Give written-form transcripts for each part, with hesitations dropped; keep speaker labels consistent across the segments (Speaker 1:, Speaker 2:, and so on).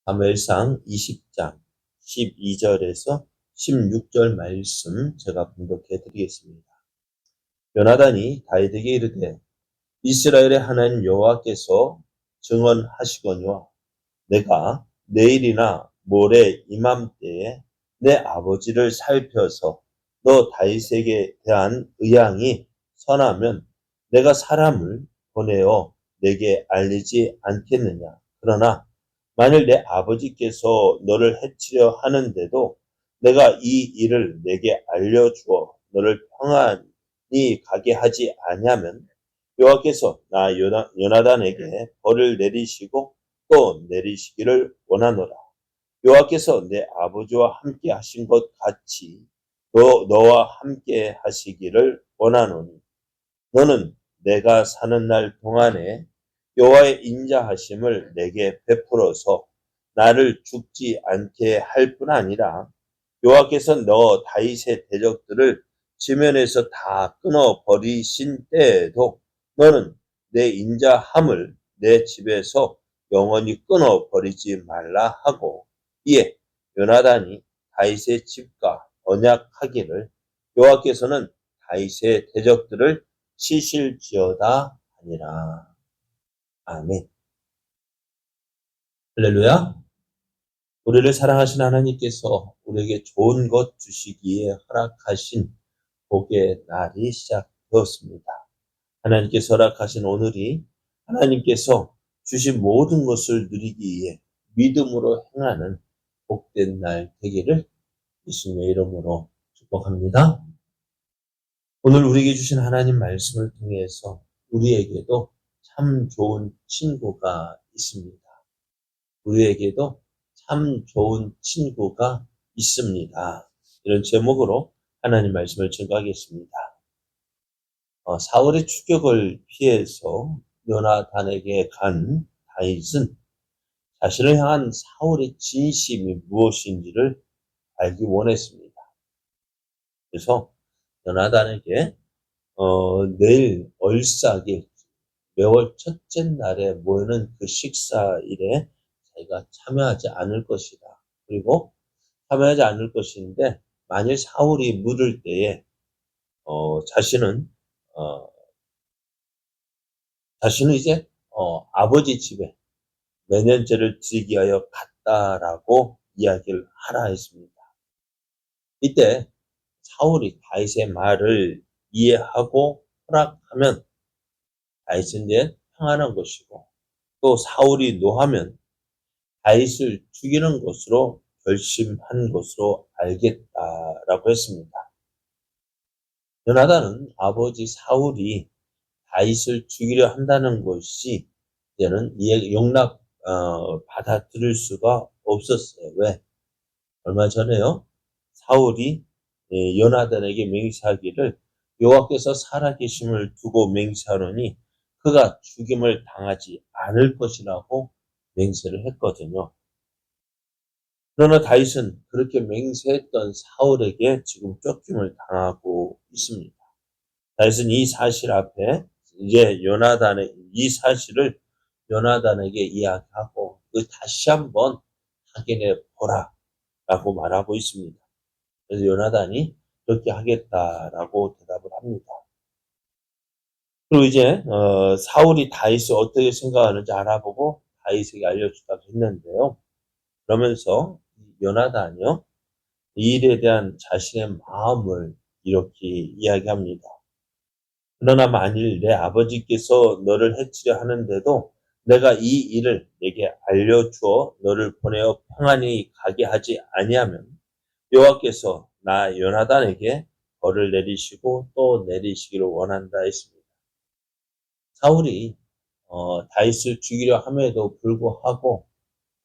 Speaker 1: 사무엘상 20장 12절에서 16절 말씀 제가 봉독해 드리겠습니다. 요나단이 다윗에게 이르되 이스라엘의 하나님 여호와께서 증언하시거니와 내가 내일이나 모레 이맘때에 내 아버지를 살펴서 너 다윗에게 대한 의향이 선하면 내가 사람을 보내어 내게 알리지 않겠느냐. 그러나 만일 내 아버지께서 너를 해치려 하는데도 내가 이 일을 내게 알려주어 너를 평안히 가게 하지 아니하면 여호와께서 나 요나단에게 벌을 내리시고 또 내리시기를 원하노라. 여호와께서 내 아버지와 함께 하신 것 같이 너와 함께 하시기를 원하노니 너는 내가 사는 날 동안에 여호와의 인자하심을 내게 베풀어서 나를 죽지 않게 할 뿐 아니라 여호와께서 너 다윗의 대적들을 지면에서 다 끊어 버리신 때에도 너는 내 인자함을 내 집에서 영원히 끊어 버리지 말라 하고 이에 요나단이 다윗의 집과 언약하기를 여호와께서는 다윗의 대적들을 치실지어다 하니라. 아멘. 할렐루야. 우리를 사랑하신 하나님께서 우리에게 좋은 것 주시기에 허락하신 복의 날이 시작되었습니다. 하나님께서 허락하신 오늘이 하나님께서 주신 모든 것을 누리기 위해 믿음으로 행하는 복된 날 되기를 예수님의 이름으로 축복합니다. 오늘 우리에게 주신 하나님 말씀을 통해서 우리에게도 참 좋은 친구가 있습니다. 우리에게도 참 좋은 친구가 있습니다. 이런 제목으로 하나님 말씀을 증거하겠습니다. 사울의 추격을 피해서 요나단에게 간 다윗은 자신을 향한 사울의 진심이 무엇인지를 알기 원했습니다. 그래서 요나단에게 내일 얼싸게 매월 첫째 날에 모이는 그 식사일에 자기가 참여하지 않을 것이다. 그리고 참여하지 않을 것인데 만일 사울이 물을 때에 자신은 이제 아버지 집에 매년제를 드리기 위하여 갔다라고 이야기를 하라 했습니다. 이때 사울이 다윗의 말을 이해하고 허락하면 다윗은 이제 평안한 것이고 또 사울이 노하면 다윗을 죽이는 것으로 결심한 것으로 알겠다라고 했습니다. 요나단은 아버지 사울이 다윗을 죽이려 한다는 것이 이제는 받아들일 수가 없었어요. 왜? 얼마 전에요. 사울이 요나단에게 맹세하기를 여호와께서 살아계심을 두고 맹세하노니 그가 죽임을 당하지 않을 것이라고 맹세를 했거든요. 그러나 다윗은 그렇게 맹세했던 사울에게 지금 쫓김을 당하고 있습니다. 다윗은 이 사실 앞에 이제 이 사실을 요나단에게 이야기하고 다시 한번 확인해 보라라고 말하고 있습니다. 그래서 요나단이 그렇게 하겠다라고 대답을 합니다. 그리고 이제 사울이 다윗을 어떻게 생각하는지 알아보고 다윗에게 알려주다고 했는데요. 그러면서 요나단이요. 이 일에 대한 자신의 마음을 이렇게 이야기합니다. 그러나 만일 내 아버지께서 너를 해치려 하는데도 내가 이 일을 내게 알려주어 너를 보내어 평안히 가게 하지 아니하면 여호와께서 나 요나단에게 벌을 내리시고 또 내리시기를 원한다 했습니다. 사울이 다윗을 죽이려 함에도 불구하고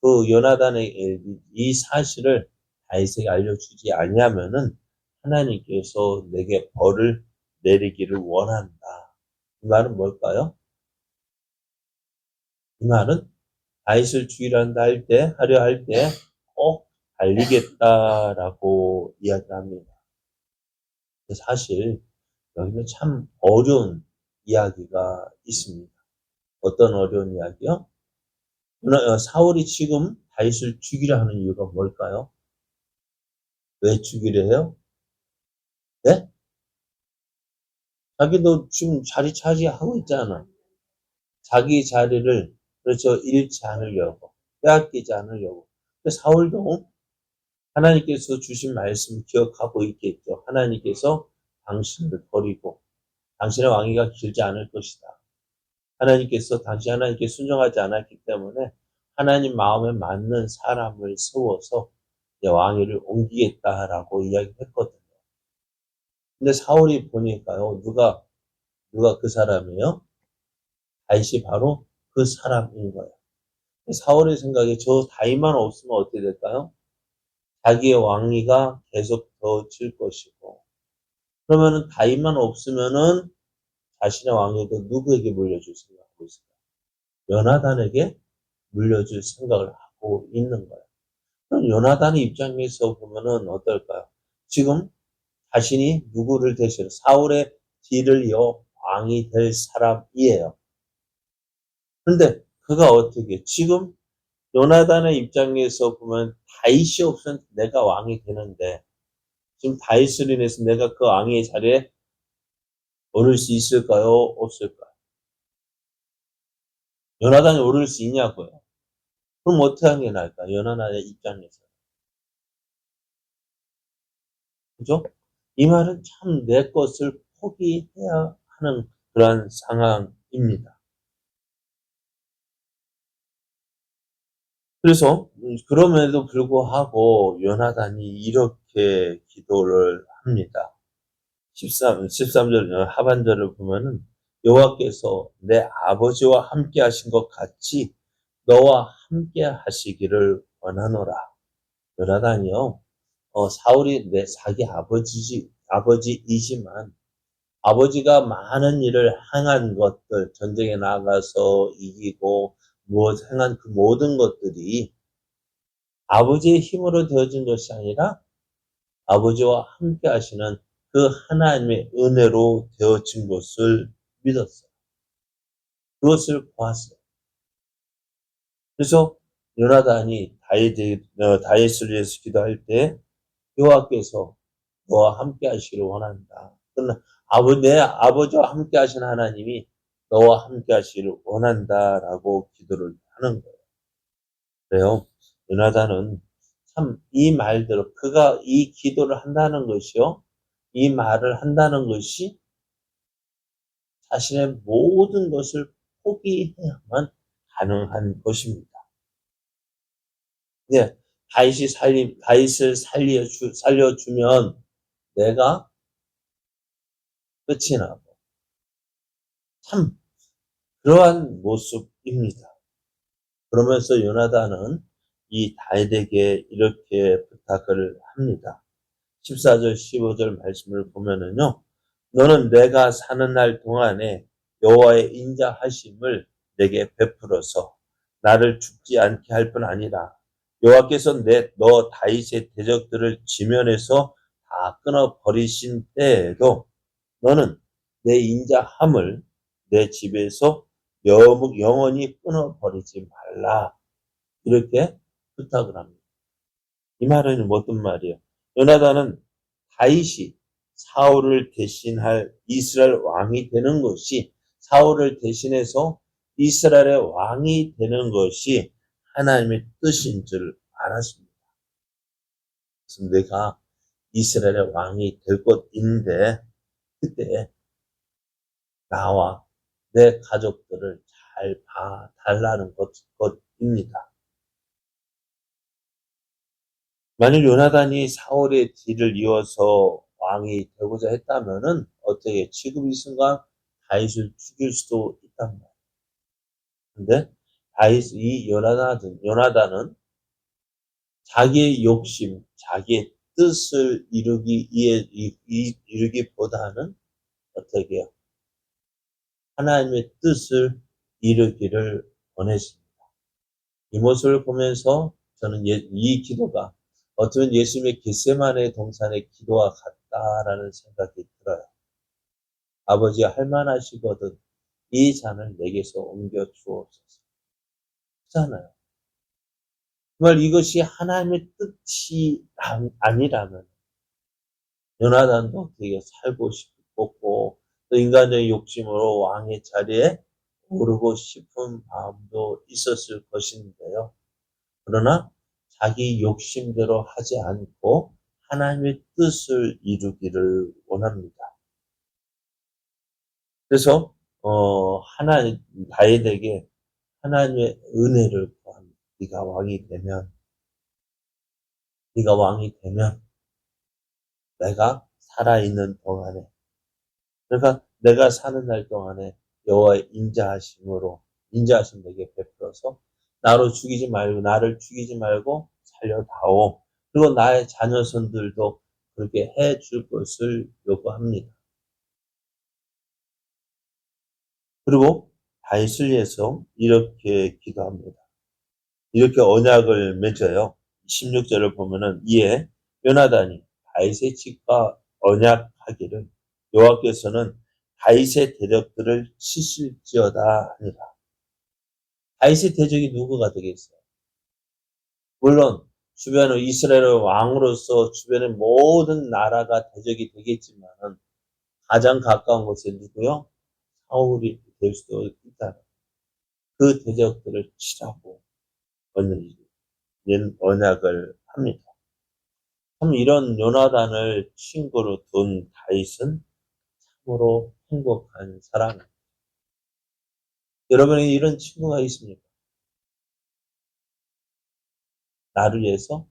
Speaker 1: 그 요나단의 이 사실을 다윗에게 알려주지 아니하면은 하나님께서 내게 벌을 내리기를 원한다. 이 말은 뭘까요? 이 말은 다윗을 죽이려 하려 할 때 꼭 달리겠다라고 이야기합니다. 사실 여기는 참 어려운 이야기가 있습니다. 어떤 어려운 이야기요? 사울이 지금 다윗을 죽이려 하는 이유가 뭘까요? 왜 죽이려 해요? 네? 자기도 지금 자리 차지하고 있잖아. 자기 자리를 그렇죠 잃지 않으려고 빼앗기지 않으려고. 근데 사울도 하나님께서 주신 말씀 기억하고 있겠죠. 하나님께서 당신을 버리고 당신의 왕위가 길지 않을 것이다. 하나님께서 당시 하나님께 순종하지 않았기 때문에 하나님 마음에 맞는 사람을 세워서 왕위를 옮기겠다라고 이야기했거든요. 근데 사울이 보니까요, 누가 그 사람이에요? 다윗이 바로 그 사람인 거예요. 사울의 생각에 저 다윗만 없으면 어떻게 될까요? 자기의 왕위가 계속 더 질 것이고, 그러면은 다윗만 없으면은 자신의 왕위도 누구에게 물려줄 생각하고 있을까요? 요나단에게 물려줄 생각을 하고 있는 거예요. 그럼 요나단의 입장에서 보면은 어떨까요? 지금 자신이 누구를 대신해 사울의 뒤를 이어 왕이 될 사람이에요. 그런데 그가 어떻게 지금 요나단의 입장에서 보면 다윗이 없으면 내가 왕이 되는데 지금 다윗을 인해서 내가 그 왕의 자리에 오를 수 있을까요? 없을까요? 요나단이 오를 수 있냐고요. 그럼 어떻게 하는 게 나을까요? 요나단의 입장에서. 그죠? 이 말은 참 내 것을 포기해야 하는 그런 상황입니다. 그래서 그럼에도 불구하고 요나단이 이렇게 기도를 합니다. 13절 하반절을 보면은 여호와께서 내 아버지와 함께 하신 것 같이 너와 함께 하시기를 원하노라. 요나단이요. 사울이 내 자기 아버지이지만 아버지가 많은 일을 행한 것들, 전쟁에 나가서 이기고 무엇 행한 그 모든 것들이 아버지의 힘으로 되어진 것이 아니라 아버지와 함께 하시는 그 하나님의 은혜로 되어진 것을 믿었어요. 그것을 보았어요. 그래서 요나단이 다윗을 위해서 기도할 때 여호와께서 너와 함께 하시기를 원한다. 그러나 내 아버지와 함께 하신 하나님이 너와 함께 하시기를 원한다라고 기도를 하는 거예요. 그래요. 요나단은 참 이 말대로 그가 이 기도를 한다는 것이요. 이 말을 한다는 것이 자신의 모든 것을 포기해야만 가능한 것입니다. 네, 다윗을 살려주면 내가 끝이 나고 참 그러한 모습입니다. 그러면서 요나단은 이 다윗에게 이렇게 부탁을 합니다. 14절 15절 말씀을 보면은요. 너는 내가 사는 날 동안에 여호와의 인자하심을 내게 베풀어서 나를 죽지 않게 할 뿐 아니라 여호와께서 너 다윗의 대적들을 지면에서 다 끊어 버리신 때에도 너는 내 인자함을 내 집에서 영원히 끊어 버리지 말라. 이렇게 부탁을 합니다. 이 말은 어떤 말이에요? 요나단은 다윗이 사울을 대신할 이스라엘 왕이 되는 것이 사울을 대신해서 이스라엘의 왕이 되는 것이 하나님의 뜻인 줄 알았습니다. 그래서 내가 이스라엘의 왕이 될 것인데 그때 나와 내 가족들을 잘 봐달라는 것입니다. 만일 요나단이 사울의 뒤를 이어서 왕이 되고자 했다면은 어떻게 지금 이 순간 다윗을 죽일 수도 있단 말이에요. 근데 요나단은 자기의 욕심, 자기의 뜻을 이루기보다는 어떻게 해요? 하나님의 뜻을 이루기를 원했습니다. 이 모습을 보면서 저는 이 기도가 어쩌면 예수님의 겟세마네 동산의 기도와 같다라는 생각이 들어요. 아버지 할만하시거든 이 잔을 내게서 옮겨 주옵소서. 그렇잖아요. 정말 이것이 하나님의 뜻이 아니라면 요나단도 되게 살고 싶었고 또 인간적인 욕심으로 왕의 자리에 오르고 싶은 마음도 있었을 것인데요. 그러나 자기 욕심대로 하지 않고 하나님의 뜻을 이루기를 원합니다. 그래서 하나님 다윗에게 하나님의 은혜를 구합니다. 네가 왕이 되면 내가 살아있는 동안에 그러니까 내가 사는 날 동안에 여호와의 인자하심 내게 베풀어서 나를 죽이지 말고 살려다오. 그리고 나의 자녀손들도 그렇게 해줄 것을 요구합니다. 그리고 다윗을 위해서 이렇게 기도합니다. 이렇게 언약을 맺어요. 16절을 보면은 이에 요나단이 다윗의 집과 언약하기를 여호와께서는 다윗의 대적들을 치실지어다 하니라. 다윗의 대적이 누구가 되겠어요? 물론 주변의 이스라엘의 왕으로서 주변의 모든 나라가 대적이 되겠지만은 가장 가까운 곳에 누구요? 사울이 될 수도 있다. 그 대적들을 치라고 언약을 합니다. 참 이런 요나단을 친구로 둔 다윗은 참으로 행복한 사람입니다. 여러분에게 이런 친구가 있습니까? 나를 위해서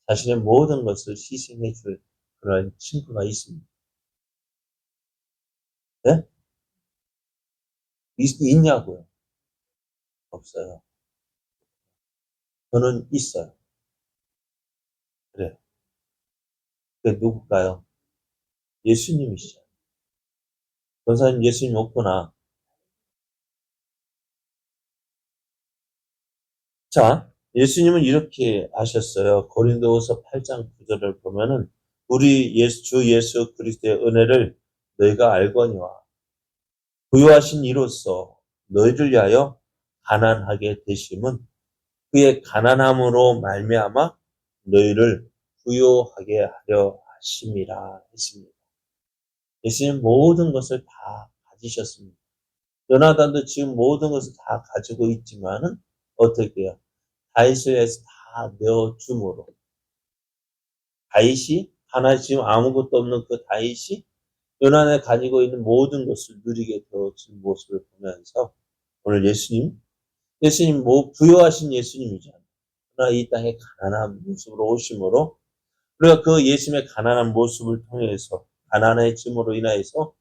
Speaker 1: 자신의 모든 것을 희생해 줄 그런 친구가 있습니다. 네? 있냐고요? 없어요. 저는 있어요. 그래요. 그게 누굴까요? 예수님이시죠. 전사님 예수님 없구나. 자, 예수님은 이렇게 하셨어요. 고린도후서 8장 9절을 보면은 우리 주 예수 그리스도의 은혜를 너희가 알거니와 부요하신 이로써 너희를 위하여 가난하게 되심은 그의 가난함으로 말미암아 너희를 부요하게 하려 하심이라 했습니다. 예수님 모든 것을 다 가지셨습니다. 요나단도 지금 모든 것을 다 가지고 있지만은 어떻게 해요? 다윗을 위해서 다 내어줌으로 다윗이 하나 지금 아무것도 없는 그 다윗이 요나단이 가지고 있는 모든 것을 누리게 되어진 모습을 보면서 오늘 예수님 부요하신 예수님이잖아요. 그러나 이 땅에 가난한 모습으로 오심으로 우리가 그 예수님의 가난한 모습을 통해서 가난해짐으로 인하여서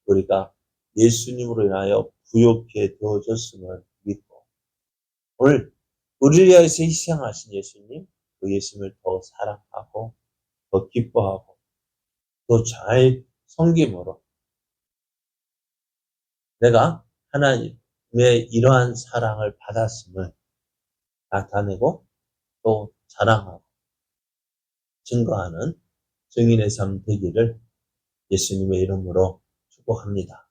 Speaker 1: 우리가 예수님으로 인하여 부요케 되어졌음을 믿고 오늘 우리를 위해서 희생하신 예수님, 그 예수님을 더 사랑하고 더 기뻐하고 더 잘 섬김으로 내가 하나님의 이러한 사랑을 받았음을 나타내고 또 자랑하고 증거하는 증인의 삶 되기를 예수님의 이름으로 축복합니다.